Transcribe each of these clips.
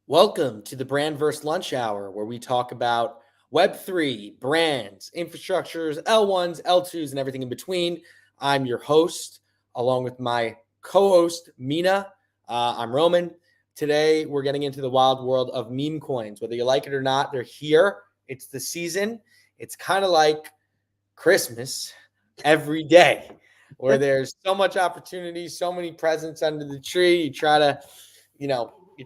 Welcome to the Brandverse Lunch Hour, where we talk about Web3, brands, infrastructures, L1s, L2s, and everything in between. I'm your host, along with my co-host, Mina. I'm Roman. Today, we're getting into the wild world of meme coins. Whether you like it or not, they're here. It's the season. It's kind of like Christmas every day, where there's so much opportunity, so many presents under the tree. You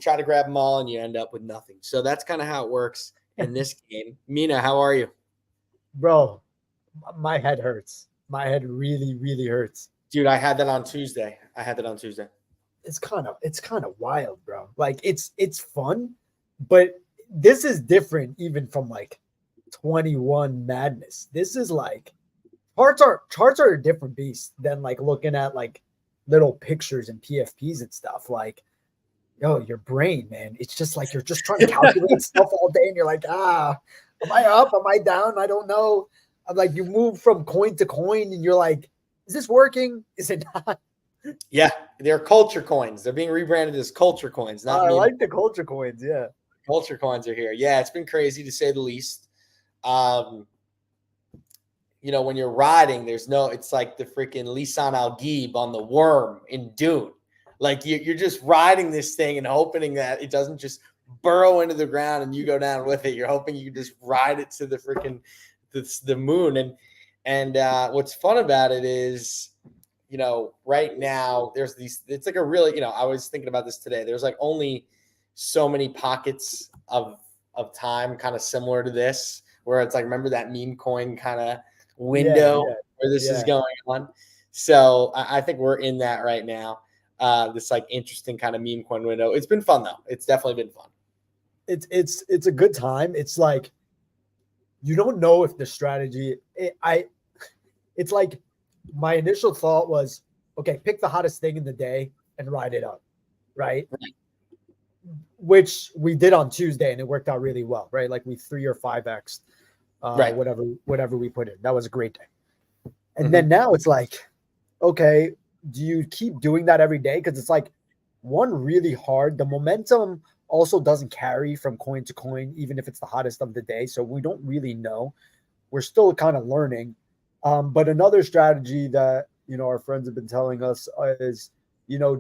try to grab them all and you end up with nothing. So that's kind of how it works in this game. Mina, how are you? Bro, my head hurts. My head really, really hurts. Dude, I had that on Tuesday. It's kind of wild, bro. Like it's fun, but this is different even from like 21 madness. This is like charts are a different beast than like looking at like little pictures and PFPs and stuff. Like, yo, your brain, man. It's just like you're just trying to calculate stuff all day and you're like, am I up? Am I down? I don't know. I'm like, you move from coin to coin and you're like, is this working? Is it not? Yeah, they're culture coins. They're being rebranded as culture coins, not I meme. like the culture coins. Yeah. Culture coins are here. Yeah, it's been crazy to say the least. When you're riding, it's like the freaking Lisan Al Gaib on the worm in Dune. Like you're just riding this thing and hoping that it doesn't just burrow into the ground and you go down with it. You're hoping you just ride it to the freaking the moon. And what's fun about it is, right now there's these. It's like a really, I was thinking about this today. There's like only so many pockets of time, kind of similar to this, where it's like, remember that meme coin kind of window where this is going on. So I think we're in that right now. This like interesting kind of meme coin window. It's been fun though. It's definitely been fun. It's a good time. It's like you don't know if the strategy. It's like my initial thought was, okay, pick the hottest thing in the day and ride it up, right? Which we did on Tuesday and it worked out really well, right? Like we 3 or 5x, whatever we put in. That was a great day. And then now it's like, okay, do you keep doing that every day? Because it's like one really hard. The momentum also doesn't carry from coin to coin, even if it's the hottest of the day. So we don't really know. We're still kind of learning. But another strategy that our friends have been telling us is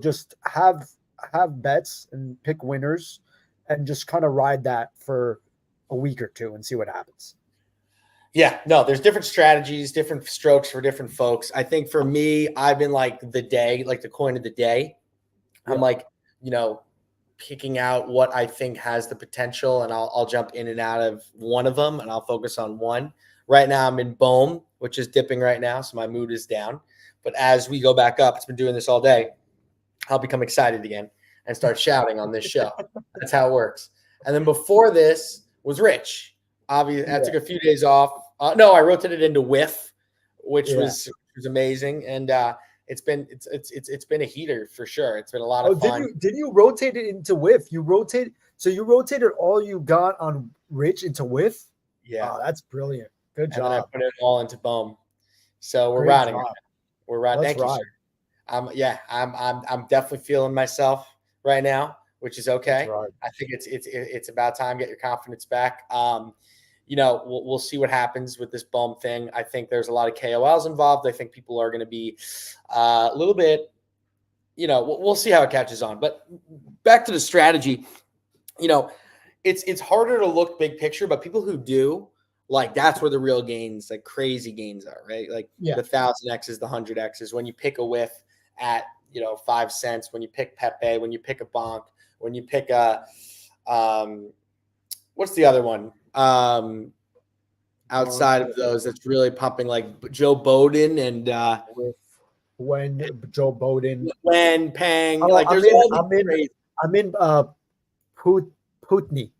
just have bets and pick winners and just kind of ride that for a week or two and see what happens. Yeah, no, there's different strategies, different strokes for different folks. I think for me, I've been like the coin of the day. Yeah. I'm like, picking out what I think has the potential, and I'll jump in and out of one of them, and I'll focus on one. Right now, I'm in BOEM, which is dipping right now, so my mood is down. But as we go back up, it's been doing this all day, I'll become excited again and start shouting on this show. That's how it works. And then before this was Rich. Obviously, I took a few days off. No, I rotated into WIF, which was amazing, and it's been a heater for sure. It's been a lot of fun. Did you rotate it into WIF? You rotated all you got on Rich into WIF? Yeah, that's brilliant. Good job. And then I put it all into BOEM. So we're riding. We're riding. Thank you, sir. I'm definitely feeling myself right now, which is okay. I think it's about time. Get your confidence back. We'll see what happens with this BOEM thing. I think there's a lot of KOLs involved. I think people are going to be a little bit, we'll see how it catches on. But back to the strategy, it's harder to look big picture, but people who do, like, that's where the real gains, like crazy gains are, right? Like the 1,000X's, the 100X's, when you pick a WIF at, 5 cents, when you pick Pepe, when you pick a Bonk, when you pick a, what's the other one? Outside of those, that's really pumping, like Joe Bowden and when Joe Bowden, when Pang, I'm in Putney.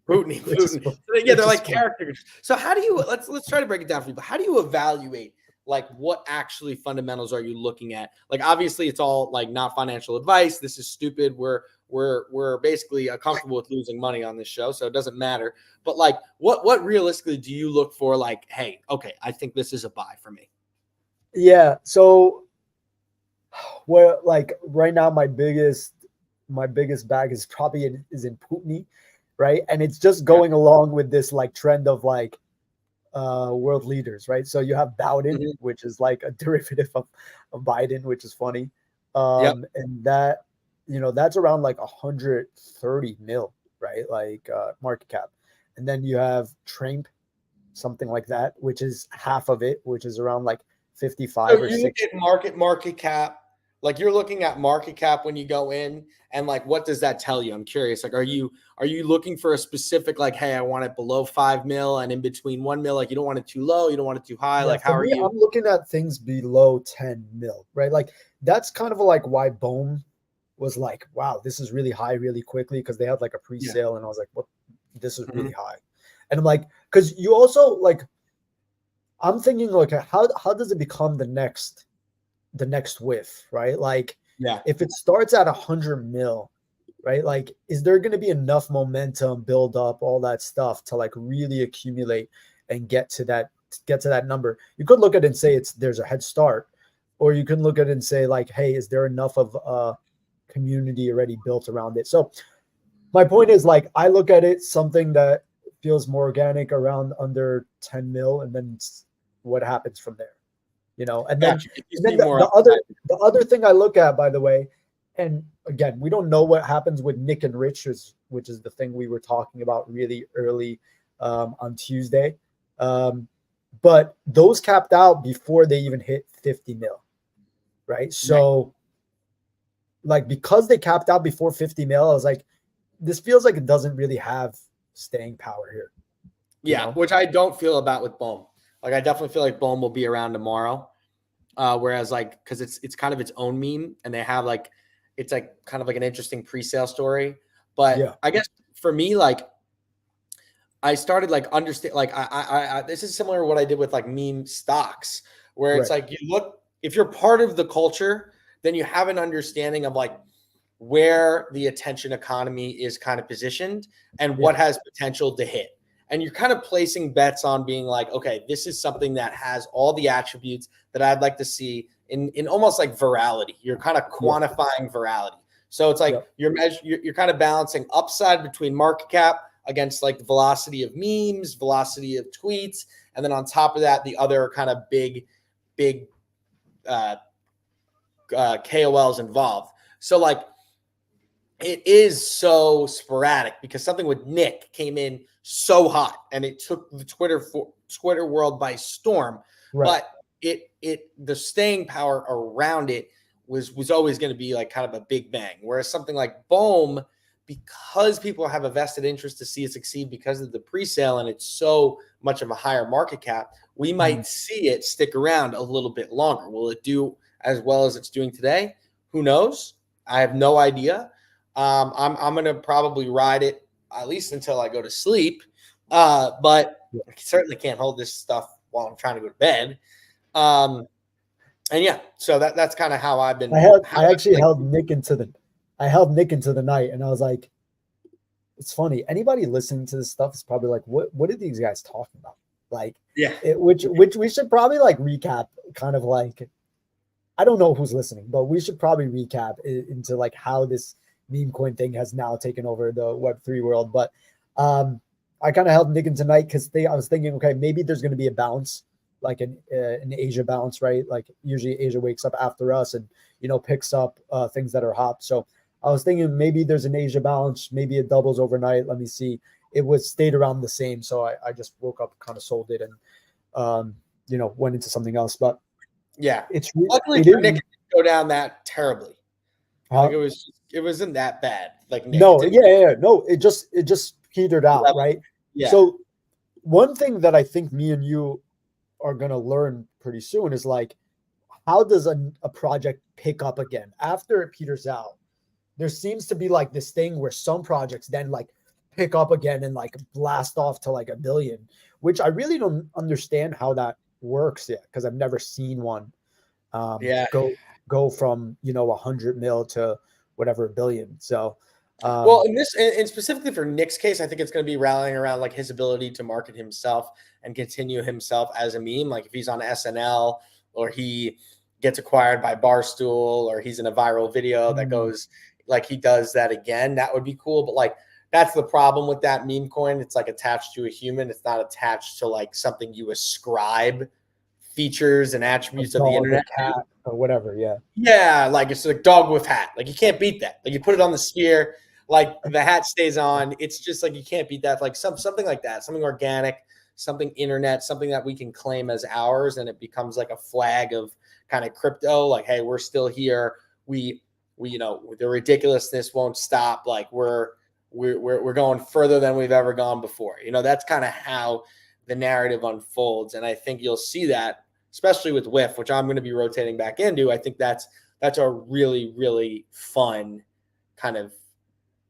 Yeah, they're like characters. So how do you let's try to break it down for people. How do you evaluate like what actually fundamentals are you looking at? Like obviously it's all like not financial advice. This is stupid. We're basically comfortable with losing money on this show, so it doesn't matter. But like what realistically do you look for? Like, hey, okay, I think this is a buy for me. Yeah. So like right now my biggest my biggest bag is probably in Putney, right? And it's just going along with this like trend of like world leaders, right? So you have Bowden, which is like a derivative of Biden, which is funny. And that, you know, that's around like 130 mil, right? Like market cap. And then you have Tramp, something like that, which is half of it, which is around like 55 or 60. Look at market cap. Like you're looking at market cap when you go in, and like what does that tell you? I'm curious. Like, are you looking for a specific, like, hey, I want it below 5 mil and in between 1 mil? Like you don't want it too low, you don't want it too high. Like how are you? I'm looking at things below 10 mil, right? Like that's kind of like why Bohm was like, wow, this is really high really quickly, because they had like a pre-sale and I was like, what, this is really high. And I'm like, because you also like, I'm thinking like, how does it become the next whiff, right? Like, if it starts at 100 mil, right? Like, is there going to be enough momentum, build up, all that stuff to like really accumulate and get to that number? You could look at it and say there's a head start, or you can look at it and say like, hey, is there enough of a community already built around it? So my point is like, I look at it something that feels more organic around under 10 mil, and then what happens from there, you know? And then, the other thing I look at, by the way, and again, we don't know what happens with Nick and Rich, which is the thing we were talking about really early on Tuesday. But those capped out before they even hit 50 mil, right? So like, because they capped out before 50 mil, I was like, this feels like it doesn't really have staying power here. Yeah, which I don't feel about with Bohm. Like I definitely feel like Bohm will be around tomorrow. Whereas like, because it's kind of its own meme, and they have like, it's like kind of like an interesting pre-sale story. But I guess for me, like I started like understand, like I this is similar to what I did with like meme stocks, where it's like, you look, if you're part of the culture, then you have an understanding of like where the attention economy is kind of positioned and what has potential to hit. And you're kind of placing bets on being like, okay, this is something that has all the attributes that I'd like to see in almost like virality. You're kind of quantifying virality. So it's like you're kind of balancing upside between market cap against like the velocity of memes, velocity of tweets, and then on top of that, the other kind of big KOLs involved. So like, it is so sporadic because something with Nick came in so hot and it took the Twitter world by storm. But the staying power around it was always going to be like kind of a big bang. Whereas something like Bohm, because people have a vested interest to see it succeed because of the pre-sale and it's so much of a higher market cap, we might see it stick around a little bit longer. Will it do as well as it's doing today? Who knows? I have no idea. I'm gonna probably ride it at least until I go to sleep. But I certainly can't hold this stuff while I'm trying to go to bed. And yeah, so that's kind of how I've been. I actually held Nick into the night, and I was like, it's funny. Anybody listening to this stuff is probably like, what are these guys talking about? Like, which we should probably like recap, kind of like, I don't know who's listening, but we should probably recap into like how this meme coin thing has now taken over the Web3 world. But I kind of held Nick in tonight because I was thinking, okay, maybe there's going to be a bounce, like an Asia bounce, right? Like usually Asia wakes up after us and, you know, picks up things that are hot. So I was thinking maybe there's an Asia bounce, maybe it doubles overnight. Let me see. It was stayed around the same. So I just woke up, kind of sold it, and you know, went into something else. But yeah, it's luckily for Nick, it didn't go down that terribly. Like it wasn't that bad. Like Nick, no, no, it just petered out, right? Yeah. So one thing that I think me and you are gonna learn pretty soon is like, how does a project pick up again after it peters out? There seems to be like this thing where some projects then like pick up again and like blast off to like 1 billion, which I really don't understand how that works yet, because I've never seen one go from, you know, 100 mil to whatever 1 billion. So well, and specifically for Nick's case, I think it's going to be rallying around like his ability to market himself and continue himself as a meme. Like if he's on SNL or he gets acquired by Barstool or he's in a viral video that goes like he does that again, that would be cool. But like, that's the problem with that meme coin. It's like attached to a human. It's not attached to like something you ascribe features and attributes of the internet, cat, or whatever. Yeah. Yeah, like it's like dog with hat. Like you can't beat that. Like you put it on the sphere, like the hat stays on. It's just like you can't beat that. Like something like that, something organic, something internet, something that we can claim as ours, and it becomes like a flag of kind of crypto. Like, hey, we're still here. We the ridiculousness won't stop. Like we're going further than we've ever gone before. That's kind of how the narrative unfolds, and I think you'll see that, especially with WIF, which I'm going to be rotating back into. I think that's a really, really fun kind of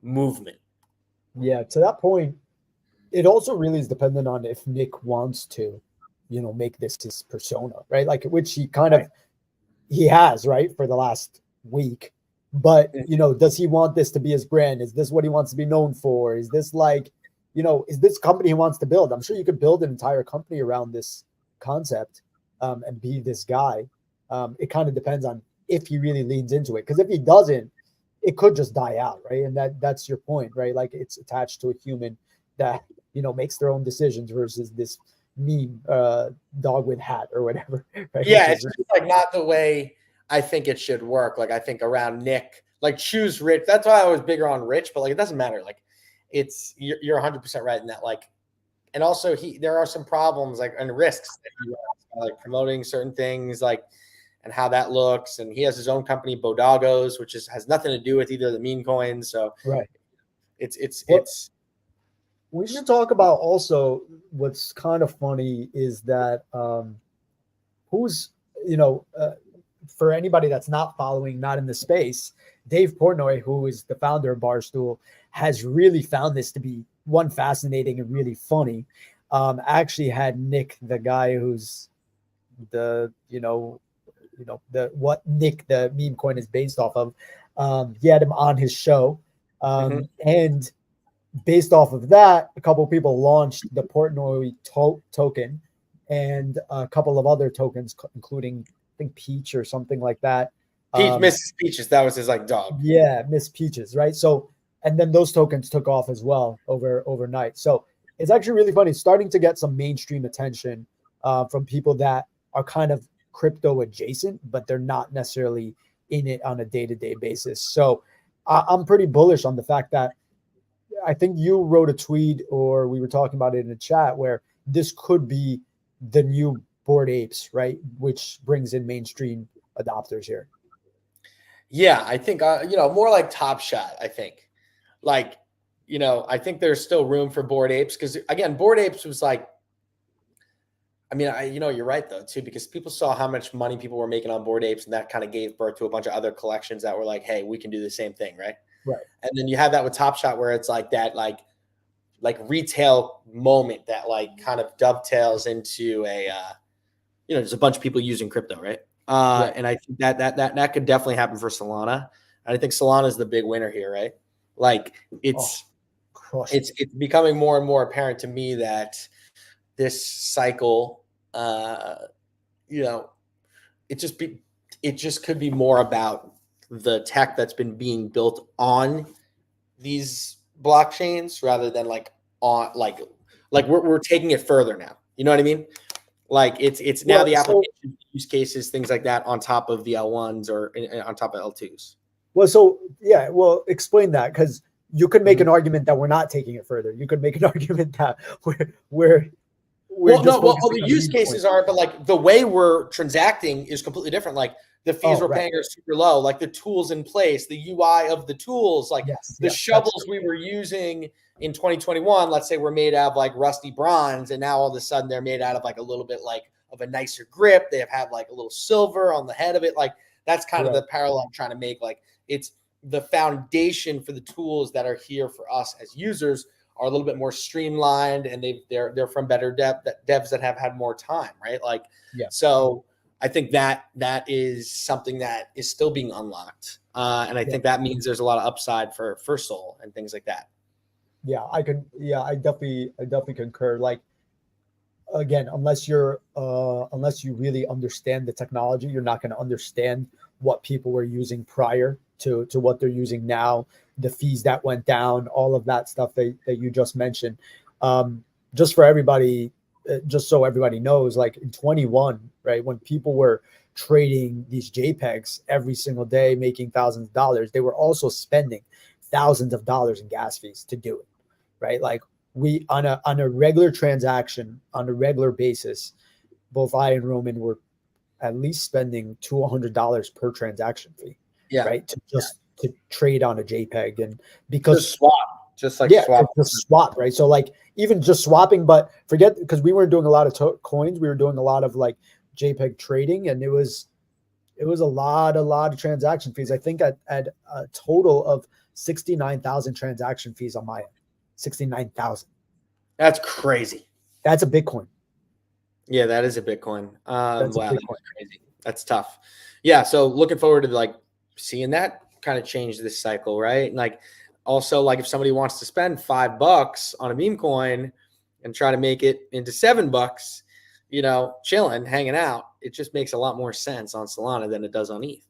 movement. Yeah, to that point, it also really is dependent on if Nick wants to, make this his persona, right? Like, which he kind of, he has, right, for the last week. But, does he want this to be his brand? Is this what he wants to be known for? Is this like, is this company he wants to build? I'm sure you could build an entire company around this concept. And be this guy. It kind of depends on if he really leans into it. Because if he doesn't, it could just die out, right? And that's your point, right? Like it's attached to a human that makes their own decisions versus this meme dog with hat or whatever. Right? Yeah, it's just like not the way I think it should work. Like I think around Nick, like choose Rich. That's why I was bigger on Rich, but like it doesn't matter. Like you're 100% right in that. Like, and also there are some problems like and risks that he like promoting certain things like and how that looks, and he has his own company Bodagos, which has nothing to do with either of the meme coins. So right, it's we should talk about also what's kind of funny is that who's for anybody that's not following, not in the space, Dave Portnoy, who is the founder of Barstool, has really found this to be one fascinating and really funny. Actually had Nick, the guy who's the what Nick the meme coin is based off of. He had him on his show, and based off of that, a couple of people launched the Portnoy token and a couple of other tokens, including I think Peach or something like that. Mrs. Peaches, that was his like dog. Yeah, Miss Peaches, right? So, and then those tokens took off as well overnight. So it's actually really funny. It's starting to get some mainstream attention from people that are kind of crypto adjacent, but they're not necessarily in it on a day-to-day basis. So I'm pretty bullish on the fact that I think you wrote a tweet or we were talking about it in a chat where this could be the new Bored Apes, right? Which brings in mainstream adopters here. Yeah, I think, more like Top Shot, I think. Like, I think there's still room for Bored Apes because, again, Bored Apes was like, I mean, you're right, though, too, because people saw how much money people were making on Bored Apes, and that kind of gave birth to a bunch of other collections that were like, hey, we can do the same thing, right? Right. And then you have that with Top Shot where it's like that, like retail moment that like kind of dovetails into a, there's a bunch of people using crypto, right? And I think that could definitely happen for Solana. And I think Solana is the big winner here, right? Like it's becoming more and more apparent to me that this cycle, it just could be more about the tech that's been being built on these blockchains rather than like on like we're taking it further now. You know what I mean? Like it's now the application use cases, things like that on top of the L1s or on top of L2s. Well, explain that because you could make an argument that we're not taking it further. You could make an argument that we're the use cases are, but like the way we're transacting is completely different. Like the fees we're paying are super low. Like the tools in place, the UI of the tools, like the shovels we were using in 2021, let's say were made out of like rusty bronze, and now all of a sudden they're made out of like a little bit like of a nicer grip. They have like a little silver on the head of it. Like that's kind of the parallel I'm trying to make. Like it's the foundation for the tools that are here for us as users are a little bit more streamlined, and they're from better devs that have had more time, right? Like, so I think that is something that is still being unlocked, and I think that means there's a lot of upside for Sol and things like that. Yeah, I definitely concur. Like, again, unless you really understand the technology, you're not going to understand what people were using prior to what they're using now, the fees that went down, all of that stuff that you just mentioned. Just for everybody, just so everybody knows, like in 21, right, when people were trading these JPEGs every single day, making thousands of dollars, they were also spending thousands of dollars in gas fees to do it, right? Like we on a regular transaction on a regular basis, both I and Roman were at least spending $200 per transaction fee, right? To trade on a JPEG, and because just swap, swap, just swap, right? So like even just swapping, but forget, because we weren't doing a lot of coins, we were doing a lot of like JPEG trading, and it was a lot of transaction fees. I think at a total of 69,000 transaction fees on my end. 69,000. That's crazy. That's a Bitcoin. Yeah, that is a Bitcoin. Wow, that's crazy. That's tough. Yeah, so looking forward to like seeing that kind of change this cycle, right? And like also like if somebody wants to spend $5 on a meme coin and try to make it into $7, you know, chilling, hanging out, it just makes a lot more sense on Solana than it does on ETH.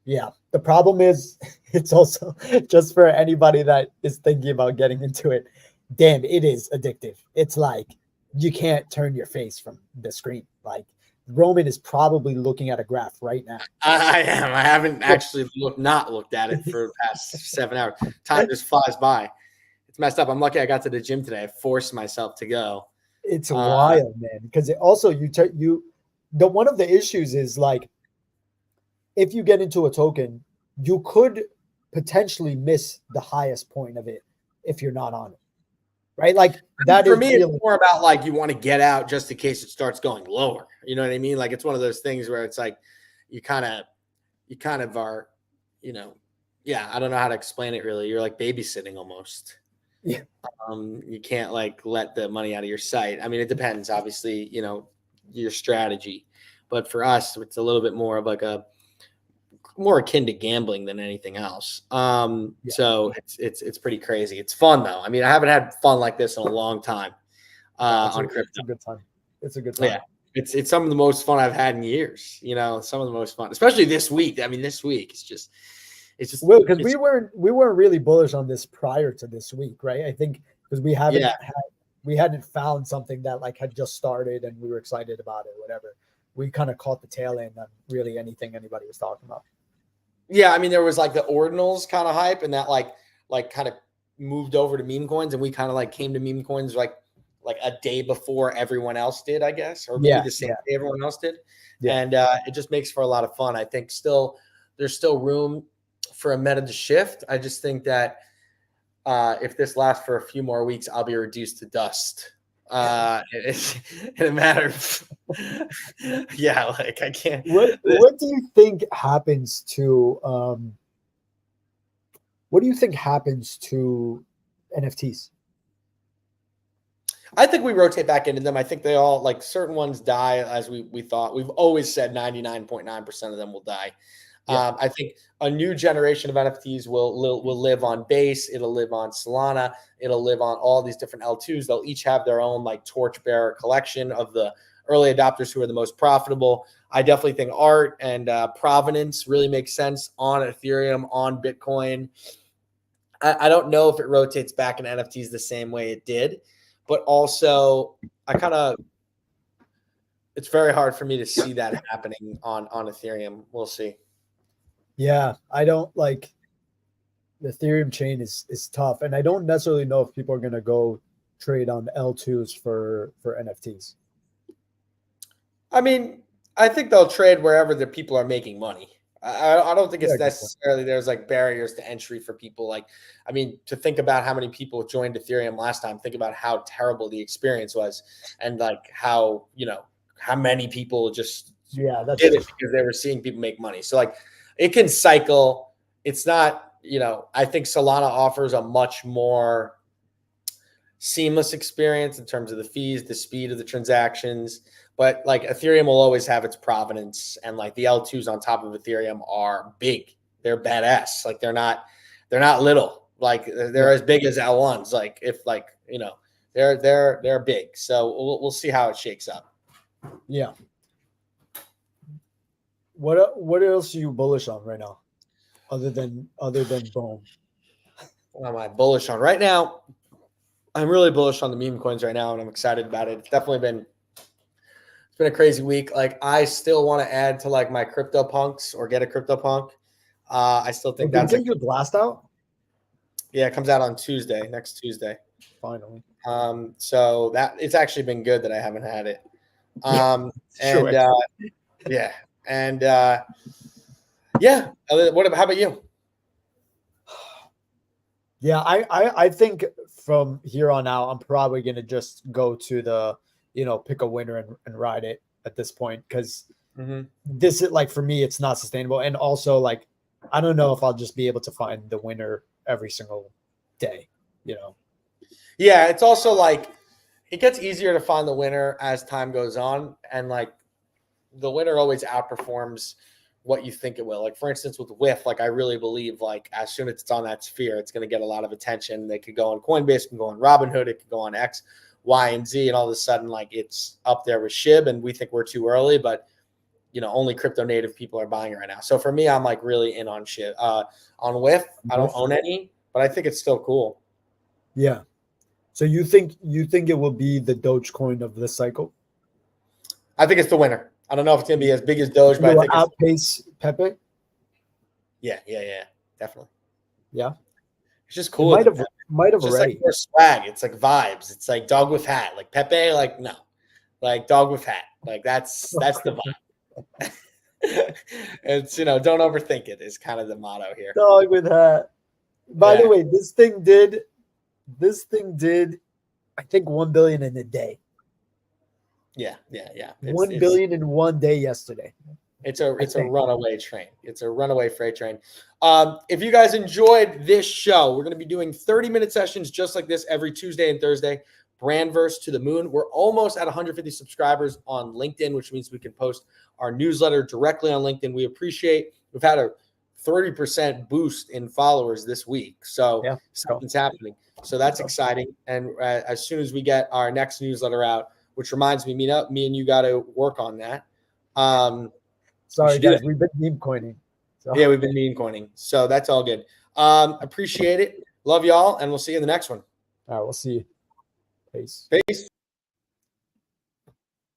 Yeah. The problem is it's also just for anybody that is thinking about getting into it. Damn, it is addictive. It's like you can't turn your face from the screen. Like Roman is probably looking at a graph right now. I am. I haven't actually looked at it for the past 7 hours. Time just flies by. It's messed up. I'm lucky I got to the gym today. I forced myself to go. It's wild, man. Because it also one of the issues is like if you get into a token, you could potentially miss the highest point of it if you're not on it. Right? Like that for me, it's more about like you want to get out just in case it starts going lower. You know what I mean? Like it's one of those things where it's like you kind of are, you know, yeah, I don't know how to explain it really. You're like babysitting almost. Yeah. You can't like let the money out of your sight. I mean, it depends, obviously, you know, your strategy. But for us, it's a little bit more of like more akin to gambling than anything else. So it's pretty crazy. It's fun though. I mean, I haven't had fun like this in a long time on crypto. It's a good time. It's a good time. Yeah. It's some of the most fun I've had in years, you know, some of the most fun, especially this week. I mean, this week it's just well, because we weren't really bullish on this prior to this week, right? I think because we hadn't found something that like had just started and we were excited about it, whatever. We kind of caught the tail end on really anything anybody was talking about. Yeah, I mean, there was like the ordinals kind of hype, and that like kind of moved over to meme coins, and we kind of like came to meme coins like a day before everyone else did, I guess, or maybe the same day everyone else did. Yeah. And it just makes for a lot of fun. I think there's still room for a meta to shift. I just think that if this lasts for a few more weeks, I'll be reduced to dust. In a matter of like I can't. What do you think happens to NFTs? I think we rotate back into them. I think they all, like, certain ones die as we thought. We've always said 99.9% of them will die. Yeah. I think a new generation of NFTs will live on Base. It'll live on Solana. It'll live on all these different L2s. They'll each have their own like torchbearer collection of the early adopters who are the most profitable. I definitely think art and provenance really makes sense on Ethereum, on Bitcoin. I don't know if it rotates back in NFTs the same way it did, but also it's very hard for me to see that happening on Ethereum. We'll see. Yeah, I don't like the Ethereum chain is tough, and I don't necessarily know if people are going to go trade on L2s for NFTs. I mean, I think they'll trade wherever the people are making money. I don't think it's necessarily there's like barriers to entry for people. Like, I mean, to think about how many people joined Ethereum last time, think about how terrible the experience was, and like how many people just did it because they were seeing people make money. So like, it can cycle. It's not, I think Solana offers a much more seamless experience in terms of the fees, the speed of the transactions. But like Ethereum will always have its provenance, and like the L2s on top of Ethereum are big. They're badass. Like they're not little. Like they're as big as L1s. Like if they're big. So we'll see how it shakes up. Yeah. What else are you bullish on right now? other than boom? What am I bullish on right now? I'm really bullish on the meme coins right now, and I'm excited about it. It's been a crazy week. Like, I still want to add to like my crypto punks or get a crypto punk. I still think Did you that's get your blast out? yeah, it comes out on Tuesday, next Tuesday. Finally. So that it's actually been good that I haven't had it. Sure. Yeah, and yeah. How about you? Yeah, I think from here on out, I'm probably gonna just go to the, pick a winner and ride it at this point, because this is like, for me, it's not sustainable. And also, like, I don't know if I'll just be able to find the winner every single day, Yeah, it's also like it gets easier to find the winner as time goes on, and like the winner always outperforms what you think it will. Like, for instance, with Whiff, like, I really believe like as soon as it's on that sphere, it's going to get a lot of attention. They could go on Coinbase, it can go on Robinhood, it could go on X, Y, and Z, and all of a sudden, like, it's up there with SHIB, and we think we're too early, but only crypto native people are buying it right now. So for me, I'm like really in on SHIB. On Whiff, I don't own any, but I think it's still cool. Yeah. So you think it will be the Dogecoin of this cycle? I think it's the winner. I don't know if it's going to be as big as Doge, but I think outpace Pepe. Yeah, definitely. Yeah, it's just cool. It might have just already. Like more swag. It's like vibes. It's like dog with hat. Like Pepe, like no, like dog with hat. Like that's the vibe. It's don't overthink it is kind of the motto here. Dog with hat. By the way, this thing did, I think 1 billion in a day. Yeah. 1 billion in one day yesterday. It's a runaway train. It's a runaway freight train. If you guys enjoyed this show, we're going to be doing 30-minute sessions just like this every Tuesday and Thursday. Brandverse to the moon. We're almost at 150 subscribers on LinkedIn, which means we can post our newsletter directly on LinkedIn. We've had a 30% boost in followers this week. So something's happening. So that's exciting. And as soon as we get our next newsletter out, which reminds me, me and you got to work on that. Sorry, guys, we've been meme coining. So. Yeah, we've been meme coining. So that's all good. Appreciate it. Love y'all, and we'll see you in the next one. All right, we'll see you. Peace. Peace.